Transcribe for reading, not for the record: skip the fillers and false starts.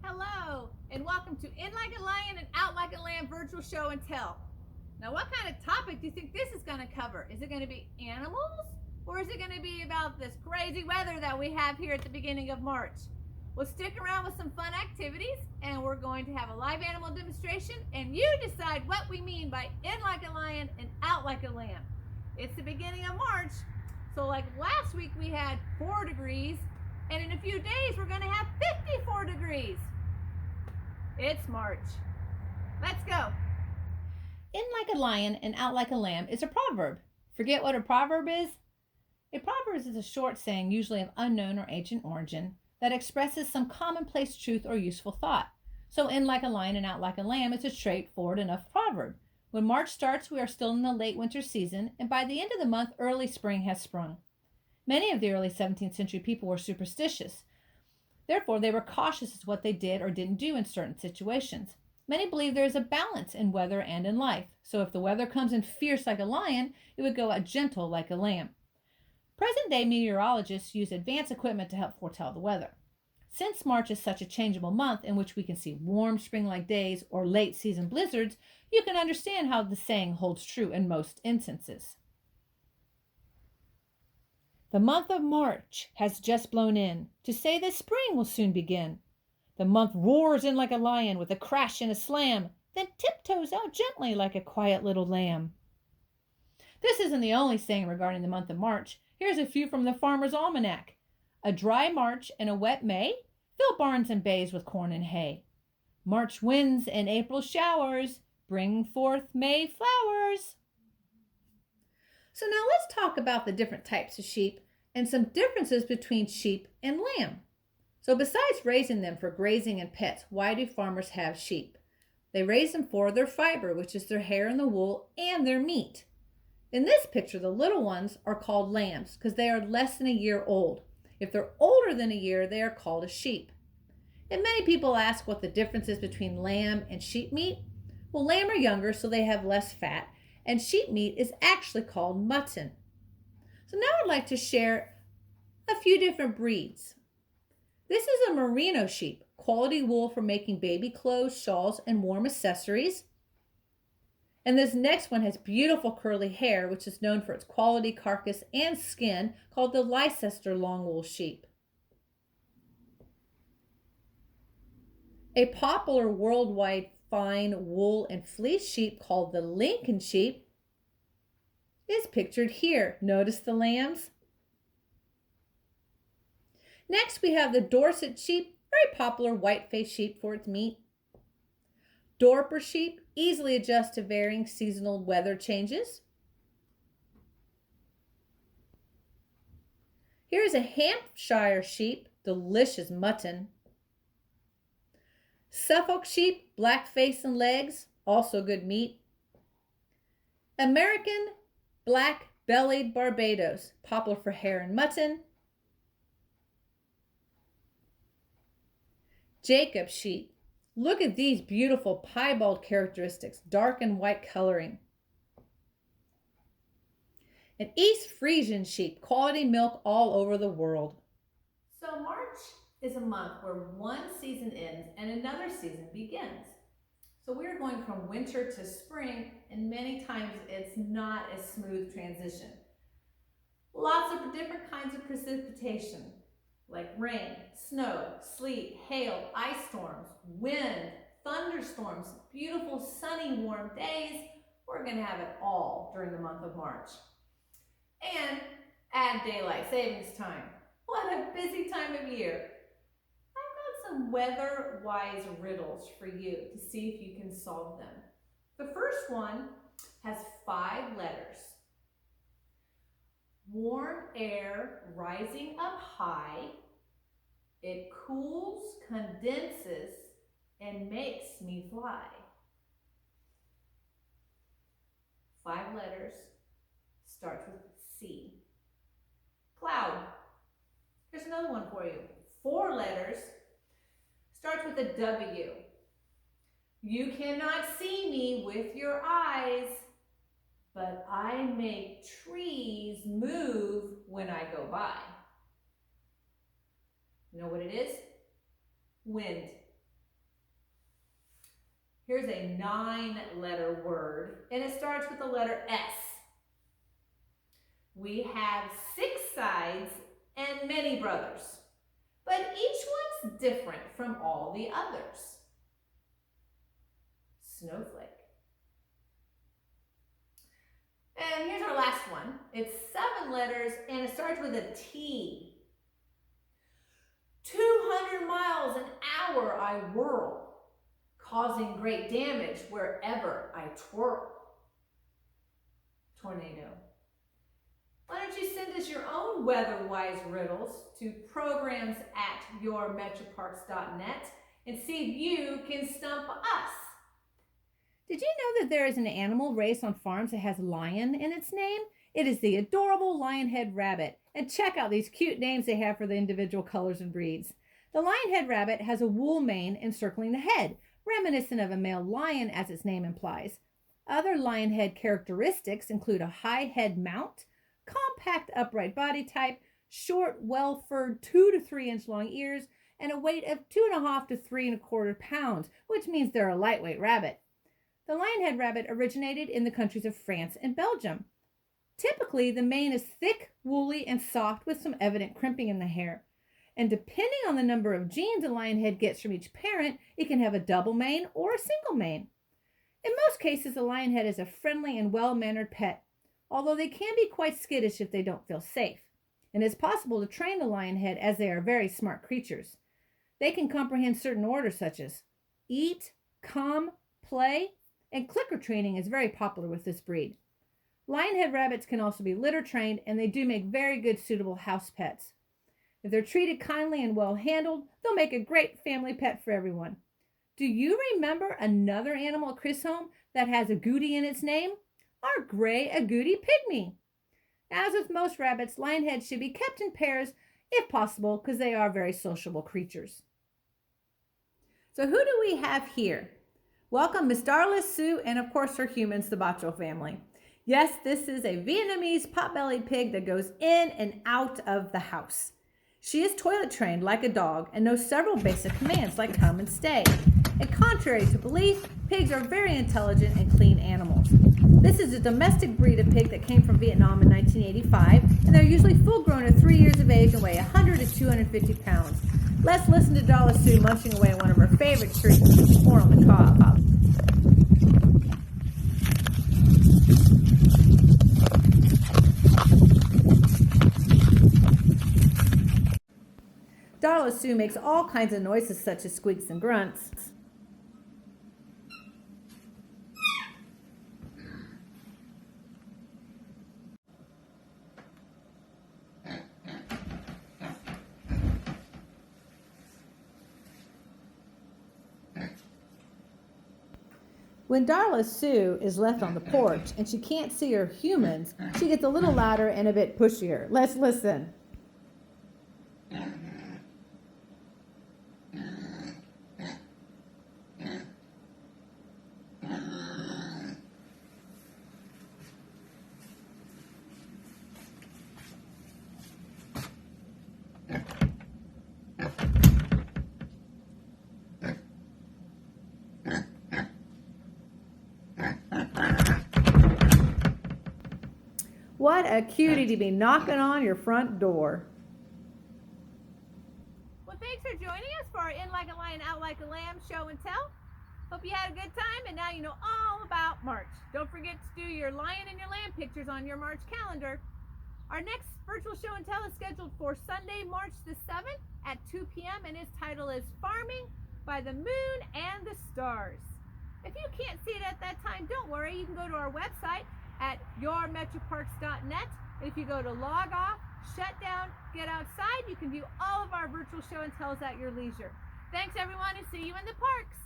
Hello, and welcome to In Like a Lion and Out Like a Lamb virtual show and tell. Now, what kind of topic do you think this is going to cover? Is it going to be animals, or is it going to be about this crazy weather that we have here at the beginning of March? Well, stick around with some fun activities, and we're going to have a live animal demonstration, and you decide what we mean by in like a lion and out like a lamb. It's the beginning of March, so like last week we had 4 degrees, and in a few days we're going to have 54 degrees. It's March. Let's go. In like a lion and out like a lamb is a proverb. Forget what a proverb is? A proverb is a short saying, usually of unknown or ancient origin, that expresses some commonplace truth or useful thought. So in like a lion and out like a lamb is a straightforward enough proverb. When March starts, we are still in the late winter season, and by the end of the month, early spring has sprung. Many of the early 17th century people were superstitious. Therefore, they were cautious as what they did or didn't do in certain situations. Many believe there is a balance in weather and in life, so if the weather comes in fierce like a lion, it would go out gentle like a lamb. Present-day meteorologists use advanced equipment to help foretell the weather. Since March is such a changeable month in which we can see warm spring-like days or late-season blizzards, you can understand how the saying holds true in most instances. The month of March has just blown in, to say that spring will soon begin. The month roars in like a lion with a crash and a slam, then tiptoes out gently like a quiet little lamb. This isn't the only saying regarding the month of March. Here's a few from the Farmer's Almanac. A dry March and a wet May fill barns and bays with corn and hay. March winds and April showers bring forth May flowers. So now let's talk about the different types of sheep and some differences between sheep and lamb. So besides raising them for grazing and pets, why do farmers have sheep? They raise them for their fiber, which is their hair and the wool, and their meat. In this picture, the little ones are called lambs because they are less than a year old. If they're older than a year, they are called a sheep. And many people ask what the difference is between lamb and sheep meat. Well, lamb are younger, so they have less fat, and sheep meat is actually called mutton. So now I'd like to share a few different breeds. This is a merino sheep, quality wool for making baby clothes, shawls, and warm accessories. And this next one has beautiful curly hair, which is known for its quality carcass and skin, called the Leicester long wool sheep. A popular worldwide fine wool and fleece sheep called the Lincoln sheep is pictured here. Notice the lambs? Next, we have the Dorset sheep, very popular white-faced sheep for its meat. Dorper sheep easily adjust to varying seasonal weather changes. Here's a Hampshire sheep, delicious mutton. Suffolk sheep, black face and legs, also good meat. American black-bellied Barbados, popular for hair and mutton. Jacob sheep. Look at these beautiful piebald characteristics, dark and white coloring. An East Frisian sheep, quality milk all over the world. So March is a month where one season ends and another season begins. So we're going from winter to spring, and many times it's not a smooth transition. Lots of different kinds of precipitation, like rain, snow, sleet, hail, ice storms, wind, thunderstorms, beautiful sunny warm days. We're going to have it all during the month of March. And add daylight savings time. What a busy time of year. I've got some weather-wise riddles for you to see if you can solve them. The first one has 5 letters. Warm air rising up high, it cools, condenses, and makes me fly. 5 letters, starts with C. Cloud. Here's another one for you. 4 letters, starts with a W. You cannot see me with your eyes, but I make trees move when I go by. You know what it is? Wind. Here's a 9-letter word, and it starts with the letter S. We have 6 sides and many brothers, but each one's different from all the others. Snowflake. And here's our last one. It's 7 letters, and it starts with a T. 200 miles an hour I whirl, causing great damage wherever I twirl. Tornado. Why don't you send us your own weather-wise riddles to programs@yourmetroparks.net and see if you can stump us. Did you know that there is an animal race on farms that has lion in its name? It is the adorable Lionhead rabbit. And check out these cute names they have for the individual colors and breeds. The Lionhead rabbit has a wool mane encircling the head, reminiscent of a male lion as its name implies. Other Lionhead characteristics include a high head mount, compact upright body type, short, well-furred 2 to 3 inch long ears, and a weight of 2.5 to 3.25 pounds, which means they're a lightweight rabbit. The Lionhead rabbit originated in the countries of France and Belgium. Typically, the mane is thick, woolly, and soft with some evident crimping in the hair. And depending on the number of genes a Lionhead gets from each parent, it can have a double mane or a single mane. In most cases, the Lionhead is a friendly and well-mannered pet, although they can be quite skittish if they don't feel safe. And it's possible to train the Lionhead as they are very smart creatures. They can comprehend certain orders such as eat, come, play, and clicker training is very popular with this breed. Lionhead rabbits can also be litter trained, and they do make very good suitable house pets. If they're treated kindly and well handled, they'll make a great family pet for everyone. Do you remember another animal at Chris' home that has agouti in its name? Our gray agouti pygmy. As with most rabbits, Lionheads should be kept in pairs if possible because they are very sociable creatures. So who do we have here? Welcome Miss Darla Sue and of course her humans, the Bacho family. Yes, this is a Vietnamese pot-bellied pig that goes in and out of the house. She is toilet trained like a dog and knows several basic commands like come and stay. And contrary to belief, pigs are very intelligent and clean animals. This is a domestic breed of pig that came from Vietnam in 1985, and they're usually full-grown at 3 years of age and weigh 100 to 250 pounds. Let's listen to Darla Sue munching away at one of her favorite treats, corn on the cob. Darla Sue makes all kinds of noises such as squeaks and grunts. When Darla Sue is left on the porch and she can't see her humans, she gets a little louder and a bit pushier. Let's listen. What a cutie to be knocking on your front door. Well, thanks for joining us for our In Like a Lion, Out Like a Lamb show and tell. Hope you had a good time and now you know all about March. Don't forget to do your lion and your lamb pictures on your March calendar. Our next virtual show and tell is scheduled for Sunday, March the 7th at 2 p.m. and its title is Farming by the Moon and the Stars. If you can't see it at that time, don't worry. You can go to our website at yourmetroparks.net. If you go to log off, shut down, get outside, you can view all of our virtual show and tells at your leisure. Thanks everyone and see you in the parks.